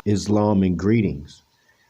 Islam and greetings.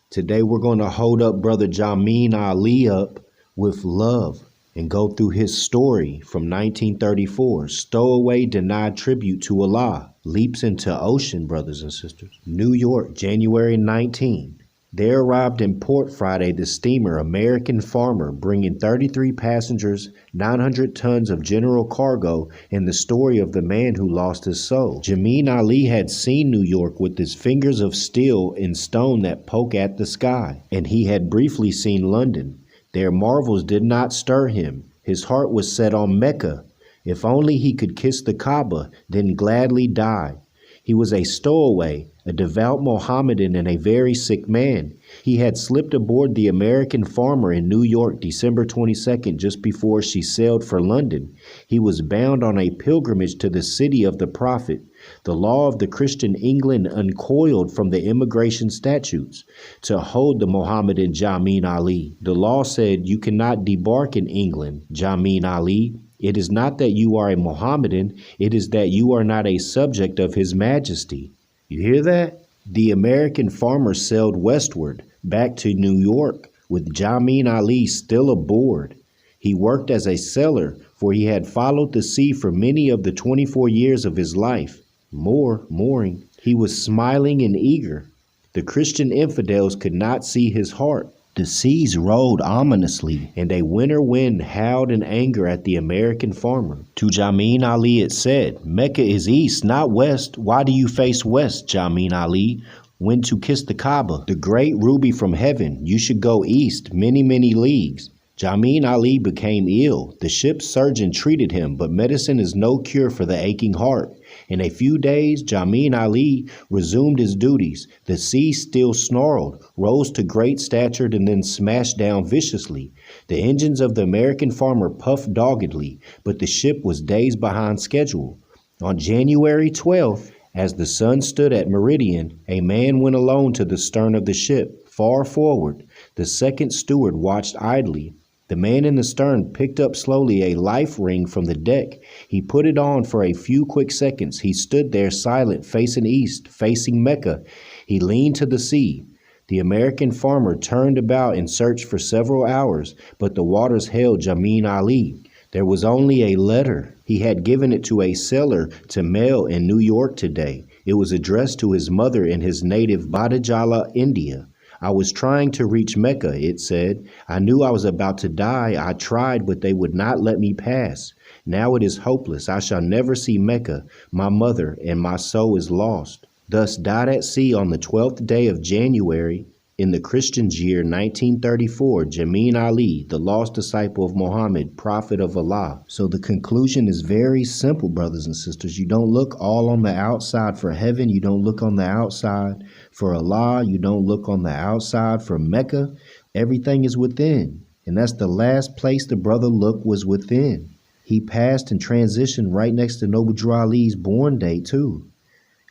Today we're going to hold up Brother Jamin Ali up with love and go through his story from 1934. Stowaway denied tribute to Allah. Leaps into ocean, brothers and sisters. New York, January 19. There arrived in port Friday the steamer American Farmer, bringing 33 passengers, 900 tons of general cargo, and the story of the man who lost his soul. Jamin Ali had seen New York with his fingers of steel and stone that poke at the sky, and he had briefly seen London. Their marvels did not stir him. His heart was set on Mecca. If only he could kiss the Kaaba, then gladly die. He was a stowaway, a devout Mohammedan, and a very sick man. He had slipped aboard the American Farmer in New York December 22nd, just before she sailed for London. He was bound on a pilgrimage to the city of the Prophet. The law of the Christian England uncoiled from the immigration statutes to hold the Mohammedan Jamin Ali. The law said you cannot debark in England, Jamin Ali. It is not that you are a Mohammedan, it is that you are not a subject of His Majesty. You hear that? The American Farmer sailed westward, back to New York, with Jamin Ali still aboard. He worked as a sailor, for he had followed the sea for many of the 24 years of his life. Mooring. He was smiling and eager. The Christian infidels could not see his heart. The seas rolled ominously, and a winter wind howled in anger at the American Farmer. To Jamin Ali it said, "Mecca is east, not west. Why do you face west, Jamin Ali? When to kiss the Kaaba, the great ruby from heaven, you should go east, many, many leagues." Jamin Ali became ill. The ship's surgeon treated him, but medicine is no cure for the aching heart. In a few days, Jamin Ali resumed his duties. The sea still snarled, rose to great stature, and then smashed down viciously. The engines of the American Farmer puffed doggedly, but the ship was days behind schedule. On January 12th, as the sun stood at meridian, a man went alone to the stern of the ship, far forward. The second steward watched idly. The man in the stern picked up slowly a life ring from the deck. He put it on for a few quick seconds. He stood there silent, facing east, facing Mecca. He leaned to the sea. The American Farmer turned about and searched for several hours, but the waters held Jamin Ali. There was only a letter. He had given it to a sailor to mail in New York today. It was addressed to his mother in his native Badajala, India. "I was trying to reach Mecca," it said. "I knew I was about to die. I tried, but they would not let me pass. Now it is hopeless. I shall never see Mecca, my mother, and my soul is lost." Thus died at sea on the 12th day of January in the Christian's year 1934, Jamin Ali, the lost disciple of Muhammad, prophet of Allah. So the conclusion is very simple, brothers and sisters. You don't look all on the outside for heaven. You don't look on the outside for Allah. You don't look on the outside for Mecca. Everything is within. And that's the last place the brother looked, was within. He passed and transitioned right next to Noble Drew Ali's born day too.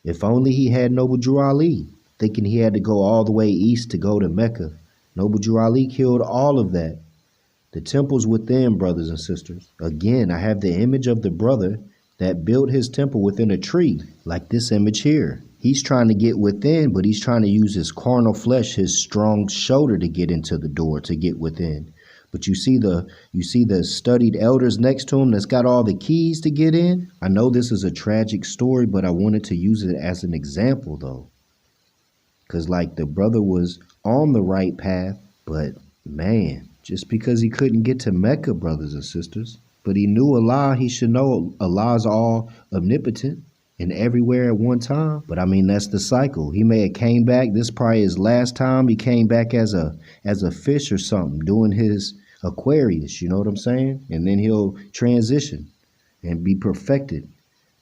If only he had Noble Drew Ali, thinking he had to go all the way east to go to Mecca. Noble Drew Ali killed all of that. The temple's within, brothers and sisters. Again, I have the image of the brother that built his temple within a tree, like this image here. He's trying to get within, but he's trying to use his carnal flesh, his strong shoulder, to get into the door, to get within. But you see the studied elders next to him that's got all the keys to get in. I know this is a tragic story, but I wanted to use it as an example though. Because like the brother was on the right path, but man, just because he couldn't get to Mecca, brothers and sisters, but he knew Allah, he should know Allah's all omnipotent and everywhere at one time. But I mean, that's the cycle. He may have came back. This probably his last time. He came back as a fish or something, doing his Aquarius, you know what I'm saying? And then he'll transition and be perfected.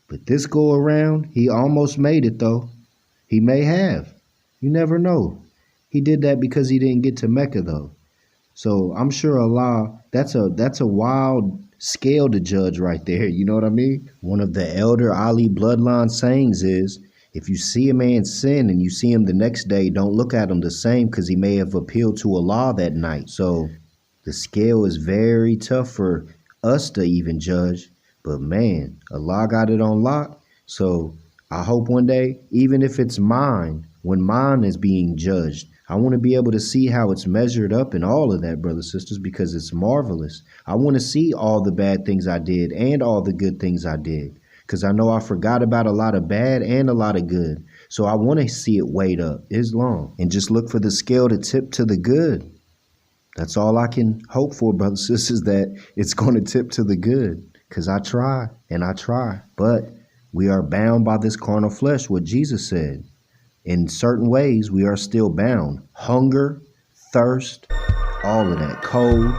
But this go around, he almost made it though. He may have. You never know. He did that because he didn't get to Mecca though. So I'm sure Allah, that's a wild scale to judge right there. You know what I mean? One of the elder Ali bloodline sayings is, if you see a man sin and you see him the next day, don't look at him the same, because he may have appealed to Allah that night. So The scale is very tough for us to even judge, but man, Allah got it on lock. So I hope one day, even if it's mine, when mine is being judged, I want to be able to see how it's measured up and all of that, brothers and sisters, because it's marvelous. I want to see all the bad things I did and all the good things I did, because I know I forgot about a lot of bad and a lot of good. So I want to see it weighed up. Islam. And just look for the scale to tip to the good. That's all I can hope for, brothers and sisters, that it's going to tip to the good, because I try and I try. But we are bound by this carnal flesh, what Jesus said. In certain ways, we are still bound. Hunger, thirst, all of that, cold.